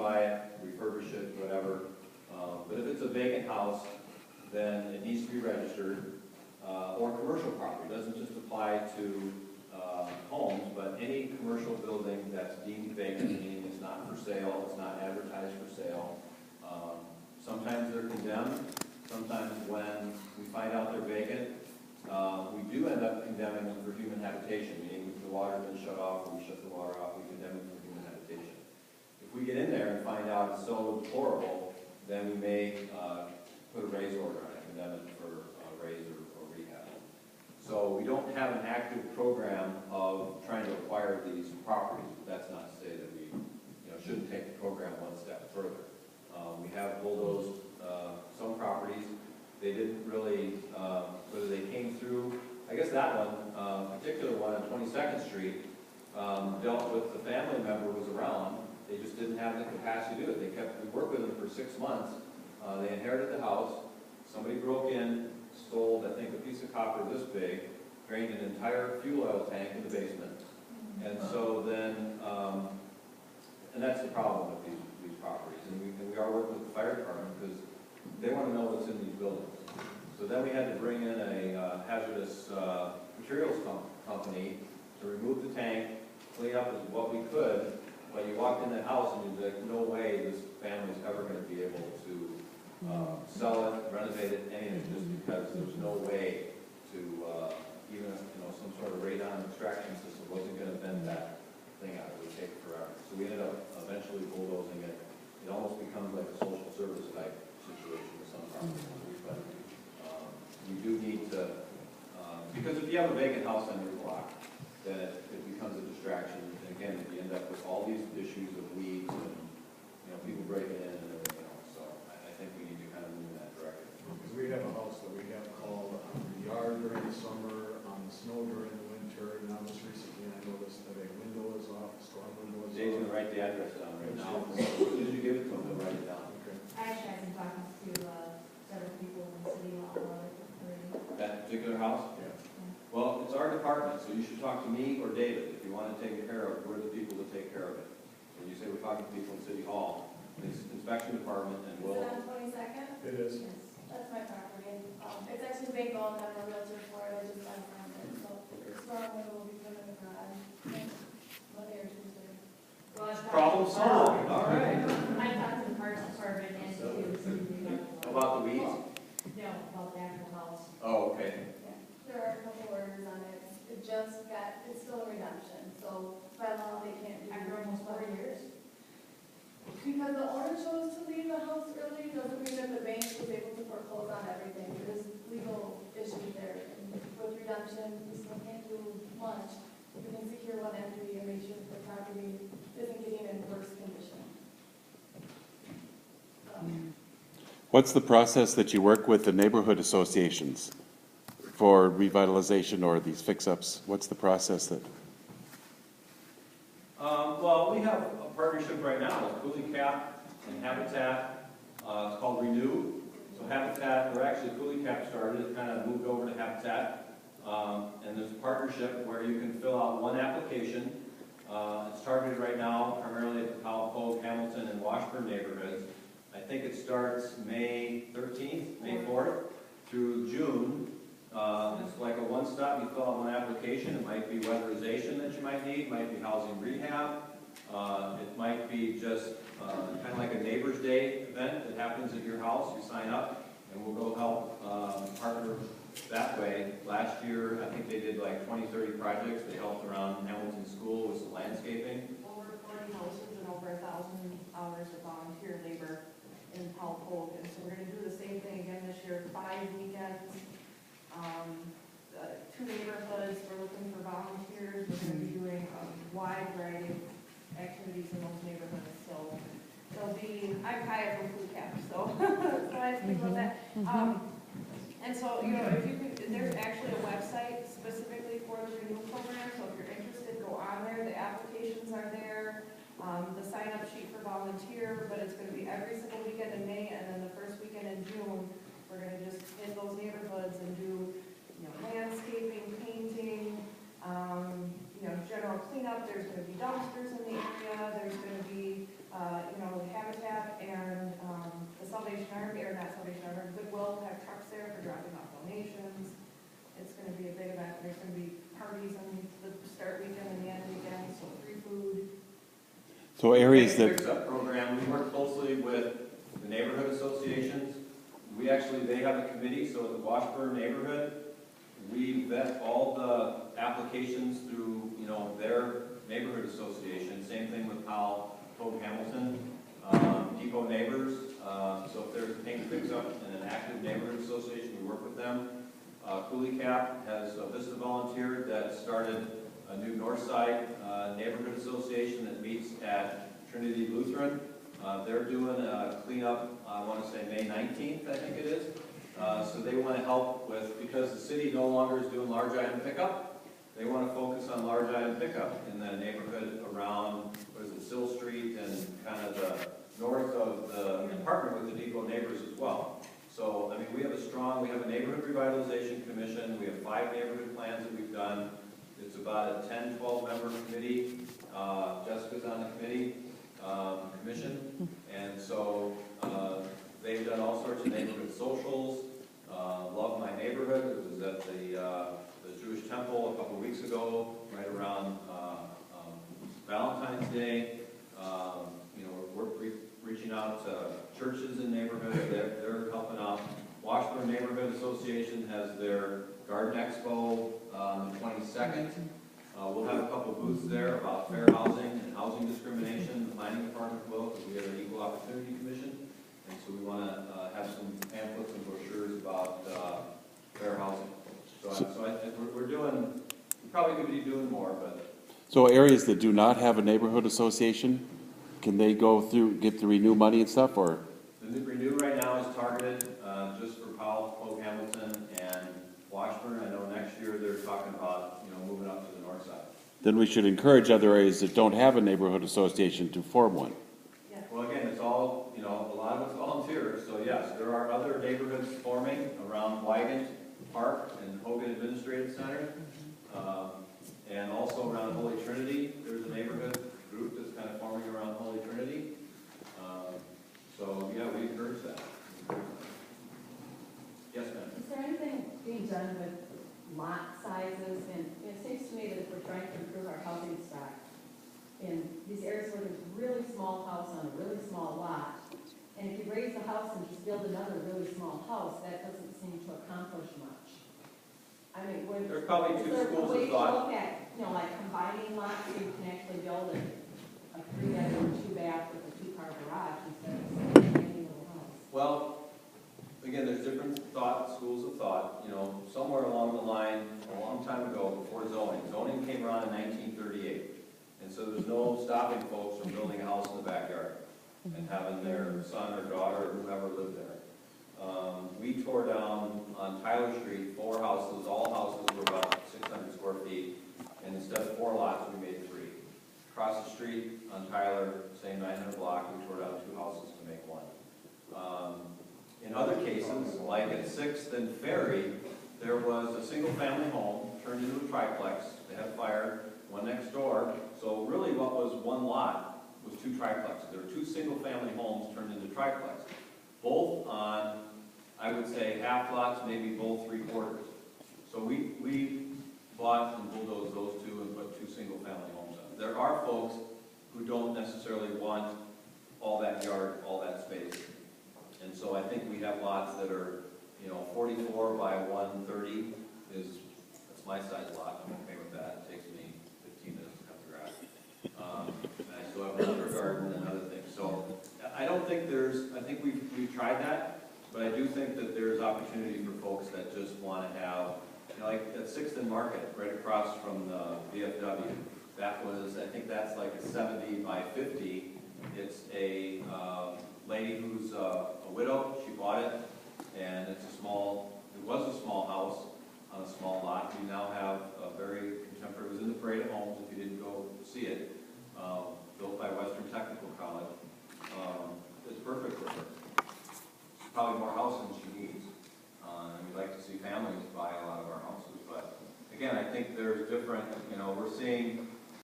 buy it, refurbish it, whatever. But if it's a vacant house, then it needs to be registered, or commercial property. It doesn't just apply to homes, but any commercial building that's deemed vacant, meaning it's not for sale, it's not advertised for sale. Sometimes they're condemned. Sometimes when we find out they're vacant, we do end up condemning them for human habitation, meaning if the water's been shut off, or we shut the water off, we condemn them for human habitation. If we get in there and find out it's so deplorable, then we may put a raise order on it, condemn it for raise or rehab. So we don't have an active program of trying to acquire these properties, but that's not to say that we shouldn't take the program one step further. We have bulldozed some properties. They didn't really, whether they came through, I guess that one, particular one on 22nd Street, dealt with the family member who was around. They just didn't have the capacity to do it. We worked with them for 6 months. They inherited the house. Somebody broke in, stole, I think, a piece of copper this big, drained an entire fuel oil tank in the basement. And so then, and that's the problem with these properties. And we are working with the fire department because they want to know what's in these buildings. So then we had to bring in a hazardous materials company to remove the tank, clean up what we could. But you walked in the house and you'd be like, no way this family's ever going to be able to sell it, renovate it, anything, just because there's no way to even some sort of radon extraction system wasn't going to bend that thing out. It would take forever. So we ended up eventually bulldozing it. It almost becomes like a social service type situation with some properties. But we do need to, because if you have a vacant house on your block, then it becomes a distraction. And again, if you end up with all these issues of weeds and people breaking in and everything else, so I think we need to kind of move in that direction. Because we have a house that we have called on the yard during the summer, on the snow during the winter, and now just recently I noticed that a window is off, a storm window is off. Dave's going to write the address down right now. As soon as you give it to him, he'll write it down. Okay. I actually have been talking to several people in the city hall about it already. That particular house? Yeah. Well, it's our department, so you should talk to me or David if you want to take care of it. We're the people to take care of it. When you say we're talking to people in City Hall, it's inspection department, and Is we'll. it on 22nd? It is. Yes. That's my property. It's actually been owned. I'm a realtor for it. I just got from it. So storm window will be put in the garage Monday or Tuesday. Well, I thought- Problem solved. All right. I talked to the Parks Department and to About the weeds? No, about the actual house. Oh, okay. Yeah. There are a couple orders on it. It's still a redemption. So by law, they can't do After almost 4 years. Because the owner chose to leave the house early doesn't mean that the bank was able to foreclose on everything. There's legal issues there. And with redemption, we still can't do much. We can secure one entity and make sure that the property isn't getting in worse condition. What's the process that you work with the neighborhood associations for revitalization or these fix-ups? What's the process that? Well, we have a partnership right now with Cooley Cap and Habitat. It's called Renew. So Habitat, or actually Cooley Cap started, it kind of moved over to Habitat. And there's a partnership where you can fill out one application. It's targeted right now primarily at the Powell, Pogue, Hamilton, and Washburn neighborhoods. I think it starts May 13th, May 4th, through June. It's like a one-stop. You fill out one application. It might be weatherization that you might need. It might be housing rehab. It might be just kind of like a Neighbor's Day event that happens at your house. You sign up, and we'll go help partner that way. Last year, I think they did like 20, 30 projects. They helped around Hamilton School with some landscaping. Over 40 houses and over 1,000 hours of volunteer labor in Powell Pogue. And so we're going to do the same thing again this year, 5 weekends, 2 neighborhoods. We're looking for volunteers. We're going to be doing a wide variety of activities in those neighborhoods. So there'll be, I'm Kaya from Food Cap, so I speak about that. And so, if you could, there's actually a website specifically for the Renew program, so if you're interested, go on there. The applications are there, the sign-up sheet for volunteer, but it's going to be every single weekend in May, and then the first weekend in June, we're going to just hit those neighborhoods and do, landscaping, painting, general cleanup. There's going to be dumpsters in the area. There's going to be, or not Salvation Army, Goodwill will have trucks there for dropping off donations. It's gonna be a big event, there's gonna be parties on the start weekend and the end weekend, so free food. So areas The that, Fix Up program, we work closely with the neighborhood associations. They have a committee, so the Washburn neighborhood, we vet all the applications through, their neighborhood association. Same thing with Powell, Hope Hamilton, Depot Neighbors. So if there's a paint fix up in an active neighborhood association, we work with them. Cooley Cap has a Vista volunteer that started a new Northside neighborhood association that meets at Trinity Lutheran. They're doing a cleanup, I want to say May 19th, I think it is. So they want to help with, because the city no longer is doing large item pickup, they want to focus on large item pickup in the neighborhood around, Sill Street and kind of the north of the, and partner with the Depot Neighbors as well. So, we have a neighborhood revitalization commission, we have 5 neighborhood plans that we've done. It's about a 10, 12 member committee. Jessica's on the commission. And so, they've done all sorts of neighborhood socials. Love My Neighborhood, it was at the Jewish Temple a couple weeks ago, right around Valentine's Day. We're reaching out to churches in neighborhoods, they're helping out. Washburn Neighborhood Association has their Garden Expo on the 22nd. We'll have a couple booths there about fair housing and housing discrimination. The planning department will, because we have an equal opportunity commission. And so we want to have some pamphlets and brochures about fair housing. So I think we probably could be doing more, but. so areas that do not have a neighborhood association, can they go through, get the renew money and stuff, or? The renew right now is targeted just for Powell, Hope Hamilton, and Washburn. I know next year they're talking about, moving up to the north side. Then we should encourage other areas that don't have a neighborhood association to form one. Well, again, it's all, a lot of it's volunteers, so yes, there are other neighborhoods forming around Wygant Park and Hogan Administrative Center. And also around Holy Trinity, there's a neighborhood group that's kind of forming around Holy Trinity. So, yeah, we encourage that. Yes, ma'am? Is there anything being done with lot sizes? And it seems to me that if we're trying to improve our housing stock in these areas where there's a really small house on a really small lot, and if you raise the house and just build another really small house, that doesn't seem to accomplish much. There's probably two schools of thought. Is there a way to look at, like combining lots so you can actually build a 3-bedroom, 2-bath with a 2-car garage instead of a tiny little house? Well, again, there's different schools of thought. Somewhere along the line, a long time ago, before zoning. Zoning came around in 1938. And so there's no stopping folks from building a house in the backyard and having their son or daughter or whoever live there. We tore down on Tyler Street 4 houses. All houses were about 600 square feet. And instead of 4 lots, we made 3. Across the street on Tyler, same 900 block, we tore down 2 houses to make 1. In other cases, like at 6th and Ferry, there was a single-family home turned into a triplex. They had fire, one next door. So really what was 1 lot was 2 triplexes. There were 2 single-family homes turned into triplex. Both on, I would say, half lots, maybe both 3/4. So we bought and bulldozed those 2 and put 2 single-family homes on. There are folks who don't necessarily want all that yard, all that space. And so I think we have lots that are, 44 by 130 that's my size lot. I'm okay with that. It takes me 15 minutes to cut the grass. And I still have another garden and other things. So I don't think I think we've tried that, but I do think that there's opportunity for folks that just want to have, like at 6th and Market, right across from the VFW. I think that's like a 70 by 50. It's a lady who's a widow. She bought it, and it was a small house on a small lot. We now have a very contemporary, it was in the Parade of Homes, if you didn't go see it, built by Western Technical College. It's perfect for her. She's probably more house than she needs. And we like to see families buy a lot of our houses, but again, I think there's different, we're seeing